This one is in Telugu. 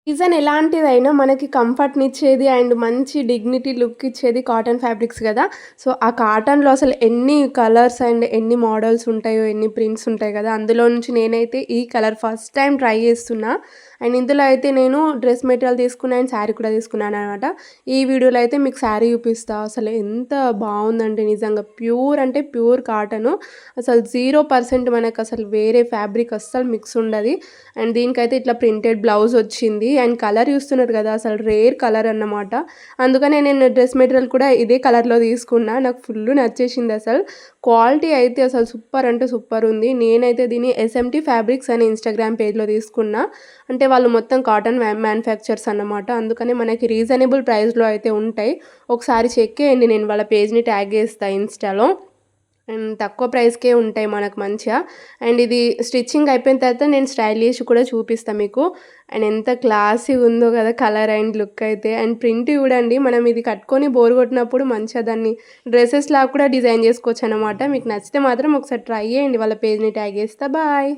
డిజైన్ ఎలాంటిదైనా మనకి కంఫర్ట్‌నిచ్చేది అండ్ మంచి డిగ్నిటీ లుక్ ఇచ్చేది కాటన్ ఫ్యాబ్రిక్స్ గదా! సో, ఆ కాటన్‌లో అసలు ఎన్ని కలర్స్ అండ్ ఎన్ని మోడల్స్ ఉంటాయో, ఎన్ని ప్రింట్స్ ఉంటాయి గదా! అందులో నుంచి నేనైతే ఈ కలర్ ఫస్ట్ టైమ్ ట్రై చేస్తున్నా. అండ్ ఇందులో అయితే నేను డ్రెస్ మెటీరియల్ తీసుకున్నా అండ్ శారీ కూడా తీసుకున్నాననమాట. ఈ వీడియోలో అయితే మీకు శారీ చూపిస్తా. అసలు ఎంత బావుందంటే నిజంగా ప్యూర్ అంటే ప్యూర్ కాటను. అసలు 0% మనకసలు వేరే ఫ్యాబ్రిక్ అస్సలు మిక్స్ ఉండది. అండ్ దీనికైతే ఇట్లా ప్రింటెడ్ బ్లౌజ్ వచ్చింది. అండ్ కలర్ చూస్తున్నారు కదా! అసలు రేర్ కలర్ అన్నమాట. అందుకనే నేను డ్రెస్ మెటీరియల్ కూడా ఇదే కలర్‌లో తీసుకున్నా. నాకు ఫుల్లు నచ్చేసిందసలు. క్వాలిటీ అయితే అసలు సూపర్ అంటే సూపర్ ఉంది. నేనైతే దీన్ని ఎస్ఎంటీ ఫ్యాబ్రిక్స్ అనే ఇన్‌స్టాగ్రామ్ పేజ్‌లో తీసుకున్నా. అంటే వాళ్ళు మొత్తం కాటన్ మ్యానుఫ్యాక్చర్స్ అన్నమాట. అందుకని మనకి రీజనబుల్ ప్రైస్‌లో అయితే ఉంటాయి. ఒకసారి చెక్ చేయండి. నేను వాళ్ళ పేజ్‌ని ట్యాగ్ చేస్తా ఇన్‌స్టాలో. అండ్ తక్కువ ప్రైస్‌కే ఉంటాయి మనకు మంచిగా. అండ్ ఇది స్టిచ్చింగ్ అయిపోయిన తర్వాత నేను స్టైల్ చేసి కూడా చూపిస్తా మీకు. అండ్ ఎంత క్లాసీగుందో కదా! కలర్ అండ్ లుక్ అయితే. అండ్ ప్రింట్ చూడండి. మనం ఇది కట్టుకొని బోర్ కొట్టినప్పుడు మంచిగా దాన్ని డ్రెసెస్‌లాగా కూడా డిజైన్ చేసుకోవచ్చనమాట. మీకు నచ్చితే మాత్రం ఒకసారి ట్రై చేయండి. వాళ్ళ పేజ్‌ని ట్యాగ్ చేస్తా. బాయ్.